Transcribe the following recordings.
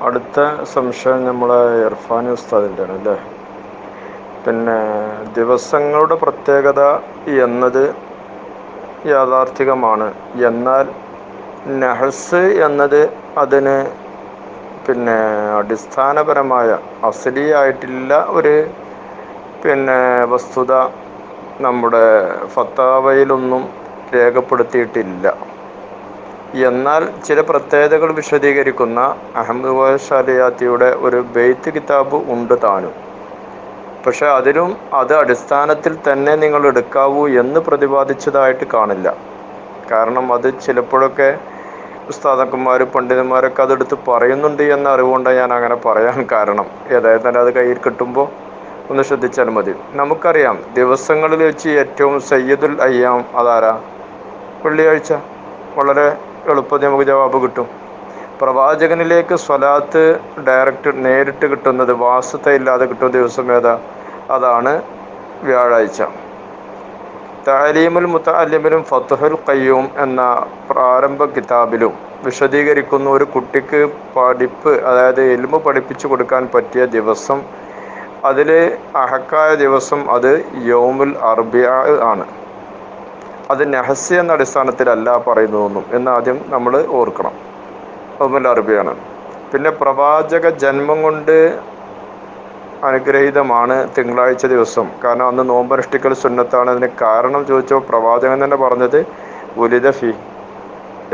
അടുത്ത സംശയം നമ്മളെ ഇർഫാൻ ഉസ്താദിൻ്റെ ആണ് അല്ലേ. പിന്നെ ദിവസങ്ങളുടെ പ്രത്യേകത എന്നത് യാഥാർത്ഥികമാണ്. എന്നാൽ നഹസ് എന്നത് അതിന് പിന്നെ അടിസ്ഥാനപരമായ അസലിയായിട്ടുള്ള ഒരു വസ്തുത നമ്മുടെ ഫത്താവയിലൊന്നും രേഖപ്പെടുത്തിയിട്ടില്ല. എന്നാൽ ചില പ്രത്യേകതകൾ വിശദീകരിക്കുന്ന അഹമ്മദ് കോയ ഷാലിയാത്തിയുടെ ഒരു ബെയ്ത്ത് കിതാബ് ഉണ്ട് താനും. പക്ഷെ അതിലും അത് അടിസ്ഥാനത്തിൽ തന്നെ നിങ്ങൾ എടുക്കാവൂ എന്ന് പ്രതിപാദിച്ചതായിട്ട് കാണില്ല. കാരണം അത് ചിലപ്പോഴൊക്കെ ഉസ്താദക്കന്മാർ പണ്ഡിതന്മാരൊക്കെ അതെടുത്ത് പറയുന്നുണ്ട് എന്ന അറിവുകൊണ്ടാണ് ഞാൻ അങ്ങനെ പറയാൻ കാരണം. ഏതായാലും തന്നെ അത് കയ്യിൽ കിട്ടുമ്പോൾ ഒന്ന് ശ്രദ്ധിച്ചാൽ മതി. നമുക്കറിയാം ദിവസങ്ങളിൽ വെച്ച് ഏറ്റവും സയ്യിദുൽ അയ്യാം അതാരാ? വെള്ളിയാഴ്ച. വളരെ എളുപ്പത്തിൽ നമുക്ക് ജവാബ് കിട്ടും. പ്രവാചകനിലേക്ക് സ്വലാത്ത് നേരിട്ട് കിട്ടുന്നത്, വാസ്തയില്ലാതെ കിട്ടുന്ന ദിവസം ഏതാ? അതാണ് വ്യാഴാഴ്ച. തഅലീമുൽ മുതഅല്ലിമിലും ഫത്ഹുൽ ഖയ്യൂം എന്ന പ്രാരംഭ കിതാബിലും വിശദീകരിക്കുന്ന ഒരു കുട്ടിക്ക് പഠിപ്പ്, അതായത് ഇൽമു പഠിപ്പിച്ചു കൊടുക്കാൻ പറ്റിയ ദിവസം, അതിൽ അഹക്കായ ദിവസം അത് യൗമുൽ അർബിഅ ആണ്. അത് നഹസ് എന്ന അടിസ്ഥാനത്തിലല്ല പറയുന്നതൊന്നും എന്ന് ആദ്യം നമ്മൾ ഓർക്കണം. യൗമുൽ അർബിഅ. പിന്നെ പ്രവാചക ജന്മം കൊണ്ട് അനുഗ്രഹീതമാണ് തിങ്കളാഴ്ച ദിവസം. കാരണം അന്ന് നോമ്പനുഷ്ഠിക്കൽ സുന്നത്താണ്. അതിന് കാരണം ചോദിച്ചപ്പോൾ പ്രവാചകൻ തന്നെ പറഞ്ഞത് ഉലിദ ഫി,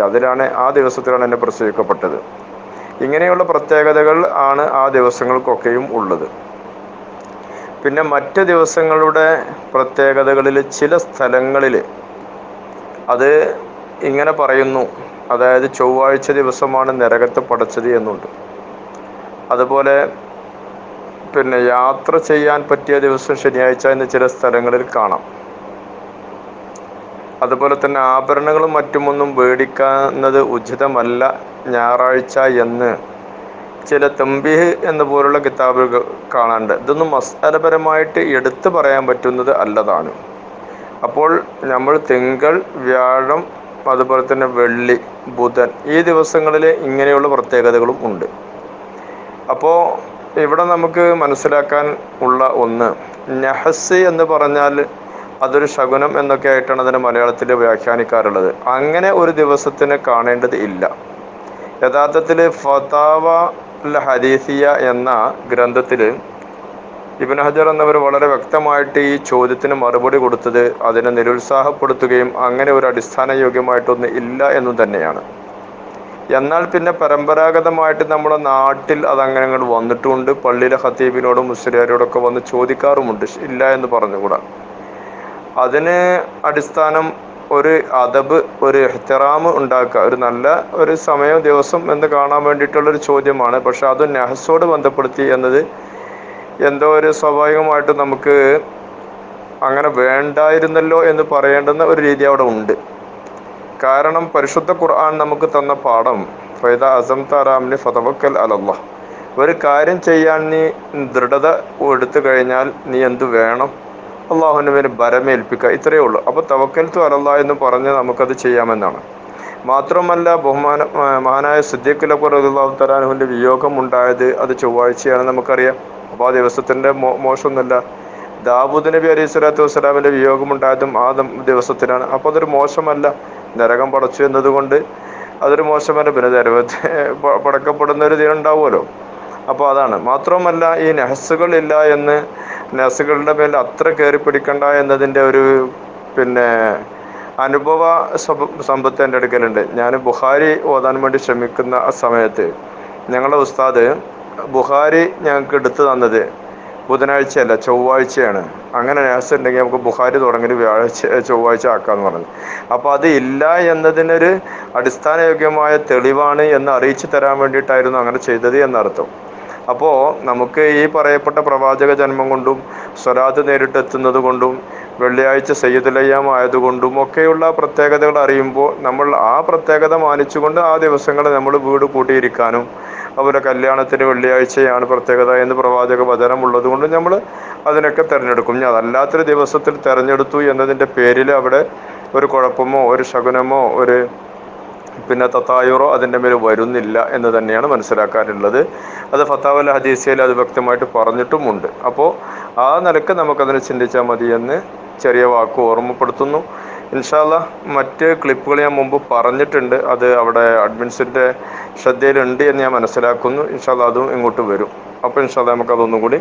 അതിലാണ്, ആ ദിവസത്തിലാണ് എന്നെ പ്രസവിക്കപ്പെട്ടത്. ഇങ്ങനെയുള്ള പ്രത്യേകതകൾ ആണ് ആ ദിവസങ്ങൾക്കൊക്കെയും ഉള്ളത്. പിന്നെ മറ്റ് ദിവസങ്ങളുടെ പ്രത്യേകതകളിൽ ചില സ്ഥലങ്ങളിൽ അത് ഇങ്ങനെ പറയുന്നു. അതായത് ചൊവ്വാഴ്ച ദിവസമാണ് നരകത്തെ പടച്ചത് എന്നുണ്ട്. അതുപോലെ യാത്ര ചെയ്യാൻ പറ്റിയ ദിവസം ശനിയാഴ്ച എന്ന് ചില സ്ഥലങ്ങളിൽ കാണാം. അതുപോലെ തന്നെ ആഭരണങ്ങളും മറ്റുമൊന്നും മേടിക്കുന്നത് ഉചിതമല്ല ഞായറാഴ്ച എന്ന് ചില തംബീഹ് എന്ന പോലുള്ള കിതാബുകൾ കാണാനുണ്ട്. ഇതൊന്നും മസ്അലപരമായിട്ട് എടുത്തു പറയാൻ പറ്റുന്നത് അല്ലതാണ്. അപ്പോൾ നമ്മൾ തിങ്കൾ, വ്യാഴം, അതുപോലെ തന്നെ വെള്ളി, ബുധൻ, ഈ ദിവസങ്ങളിൽ ഇങ്ങനെയുള്ള പ്രത്യേകതകളും ഉണ്ട്. അപ്പോൾ ഇവിടെ നമുക്ക് മനസ്സിലാക്കാൻ ഉള്ള ഒന്ന്, നഹസ് എന്ന് പറഞ്ഞാൽ അതൊരു ശകുനം എന്നൊക്കെ ആയിട്ടാണ് അതിനെ മലയാളത്തിൽ വ്യാഖ്യാനിക്കാറുള്ളത്. അങ്ങനെ ഒരു ദിവസത്തിന് കാണേണ്ടത് ഇല്ല. യഥാർത്ഥത്തിൽ ഫതാവ അൽ ഹദീസിയ എന്ന ഗ്രന്ഥത്തിൽ ഇബ്നു ഹജർ എന്നവർ വളരെ വ്യക്തമായിട്ട് ഈ ചോദ്യത്തിന് മറുപടി കൊടുത്തത് അതിനെ നിരുത്സാഹപ്പെടുത്തുകയും അങ്ങനെ ഒരു അടിസ്ഥാനയോഗ്യമായിട്ടൊന്നും ഇല്ല എന്നു തന്നെയാണ്. എന്നാൽ പിന്നെ പരമ്പരാഗതമായിട്ട് നമ്മുടെ നാട്ടിൽ അതങ്ങനെ അങ്ങോട്ട് വന്നിട്ടുമുണ്ട്. പള്ളിയിലെ ഖത്തീബിനോടും മുസ്ലിയാരോടൊക്കെ വന്ന് ചോദിക്കാറുമുണ്ട്, ഇല്ല എന്ന് പറഞ്ഞുകൂടാ. അതിന് അടിസ്ഥാനം ഒരു അദബ്, ഒരു ഇഹ്തിറാം ഉണ്ടാക്കുക, ഒരു നല്ല ഒരു സമയം ദിവസം എന്ന് കാണാൻ വേണ്ടിയിട്ടുള്ളൊരു ചോദ്യമാണ്. പക്ഷെ അത് നഹസോട് ബന്ധപ്പെടുത്തി എന്നത് എന്തോ ഒരു സ്വാഭാവികമായിട്ട് നമുക്ക് അങ്ങനെ വേണ്ടായിരുന്നല്ലോ എന്ന് പറയേണ്ടുന്ന ഒരു രീതി അവിടെ ഉണ്ട്. കാരണം പരിശുദ്ധ ഖുർആൻ നമുക്ക് തന്ന പാഠം ഫൈദ അസംത അലാ ഫതവക്കൽ അലല്ലാഹ്, ഒരു കാര്യം ചെയ്യാൻ നീ ദൃഢത എടുത്തു കഴിഞ്ഞാൽ നീ എന്ത് വേണം? അള്ളാഹുവിൻ്റെ മേൽ ഭരമേൽപ്പിക്കുക, ഇത്രയേ ഉള്ളൂ. അപ്പോൾ തവക്കൽത്തു അലല്ലാഹ് എന്ന് പറഞ്ഞ് നമുക്കത് ചെയ്യാമെന്നാണ്. മാത്രമല്ല മഹാനായ സിദ്ദീഖ് അക്ബർ റളിയല്ലാഹു തആല അൻഹുവിൻ്റെ വിയോഗം ഉണ്ടായത് അത് ചൊവ്വാഴ്ചയാണ് നമുക്കറിയാം. അപ്പോൾ ആ ദിവസത്തിൻ്റെ മോശമൊന്നുമില്ല. ദാവൂദ് നബി അലൈഹി സ്വലാത്തു വസ്സലാമിൻ്റെ വിയോഗമുണ്ടായതും ആ ദിവസത്തിനാണ്. അപ്പോൾ അതൊരു മോശമല്ല. നരകം പടച്ചു എന്നതുകൊണ്ട് അതൊരു മോശമല്ല. പിന്നെ നരകത്തെ പടക്കപ്പെടുന്ന ഒരു ദിനം ഉണ്ടാവുമല്ലോ. അപ്പോൾ അതാണ്. മാത്രവുമല്ല ഈ നഹസുകളില്ല എന്ന്, നഹസുകളുടെ മേൽ അത്ര കയറി പിടിക്കണ്ട എന്നതിൻ്റെ ഒരു അനുഭവ സമ്പത്ത് എൻ്റെ അടുക്കലുണ്ട്. ഞാൻ ബുഖാരി ഓതാൻ വേണ്ടി ശ്രമിക്കുന്ന ആ സമയത്ത് ഞങ്ങളുടെ ഉസ്താദ് ബുഖാരി ഞങ്ങൾക്ക് എടുത്തു തന്നത് ബുധനാഴ്ചയല്ല ചൊവ്വാഴ്ചയാണ്. അങ്ങനെ നഹസ് ഉണ്ടെങ്കിൽ നമുക്ക് ബുഖാരി തുടങ്ങി ചൊവ്വാഴ്ച ആക്കാമെന്ന് പറഞ്ഞു. അപ്പോൾ അത് ഇല്ല എന്നതിനൊരു അടിസ്ഥാനയോഗ്യമായ തെളിവാണ് എന്ന് അറിയിച്ചു തരാൻ വേണ്ടിയിട്ടായിരുന്നു അങ്ങനെ ചെയ്തത് എന്നർത്ഥം. അപ്പോൾ നമുക്ക് ഈ പറയപ്പെട്ട പ്രവാചക ജന്മം കൊണ്ടും സ്വലാത്ത് നേരിട്ടെത്തുന്നത് കൊണ്ടും വെള്ളിയാഴ്ച സയ്യിദുൽ അയ്യാം ആയതുകൊണ്ടും ഒക്കെയുള്ള പ്രത്യേകതകൾ അറിയുമ്പോൾ നമ്മൾ ആ പ്രത്യേകത മാനിച്ചുകൊണ്ട് ആ ദിവസങ്ങൾ നമ്മൾ വീട് കൂട്ടിയിരിക്കാനും, അതുപോലെ കല്യാണത്തിന് വെള്ളിയാഴ്ചയാണ് പ്രത്യേകത എന്ന് പ്രവാചക വചനം ഉള്ളത് കൊണ്ട് നമ്മൾ അതിനൊക്കെ തിരഞ്ഞെടുക്കും. ഇനി അതല്ലാത്തൊരു ദിവസത്തിൽ തിരഞ്ഞെടുത്തു എന്നതിൻ്റെ പേരിൽ അവിടെ ഒരു കുഴപ്പമോ ഒരു ശകുനമോ ഒരു പിന്നെ തത്തായുറോ അതിൻ്റെ മേൽ വരുന്നില്ല എന്ന് തന്നെയാണ് മനസ്സിലാക്കാനുള്ളത്. അത് ഫത്താവൽ ഹദീസിയയിൽ അത് വ്യക്തമായിട്ട് പറഞ്ഞിട്ടുമുണ്ട്. അപ്പോൾ ആ നിലക്ക് നമുക്കതിനെ ചിന്തിച്ചാൽ മതിയെന്ന് ചെറിയ വാക്ക് ഓർമ്മപ്പെടുത്തുന്നു. ഇൻഷാ അല്ലാഹ് മറ്റ് ക്ലിപ്പുകൾ ഞാൻ മുമ്പ് പറഞ്ഞിട്ടുണ്ട്, അത് അവിടെ അഡ്മിൻസിൻ്റെ ശ്രദ്ധയിലുണ്ട് എന്ന് ഞാൻ മനസ്സിലാക്കുന്നു. ഇൻഷാ അല്ലാഹ് അതും ഇങ്ങോട്ട് വരും. അപ്പോൾ ഇൻഷാ അല്ലാഹ് നമുക്കതൊന്നും കൂടി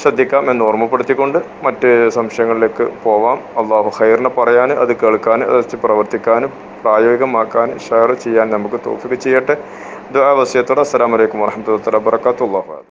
ശ്രദ്ധിക്കാം എന്ന് ഓർമ്മപ്പെടുത്തിക്കൊണ്ട് മറ്റ് സംശയങ്ങളിലേക്ക് പോവാം. അള്ളാഹു ഖൈറിനെ പറയാൻ, അത് കേൾക്കാൻ, അത് വെച്ച് പ്രവർത്തിക്കാനും പ്രായോഗികമാക്കാൻ ഷെയർ ചെയ്യാൻ നമുക്ക് തൗഫീഖ് ചെയ്യട്ടെ. ദുആ വസിയത്തോടെ അസ്സലാമു അലൈക്കും വറഹ്മത്തുള്ളാഹി വബറകാതുഹു.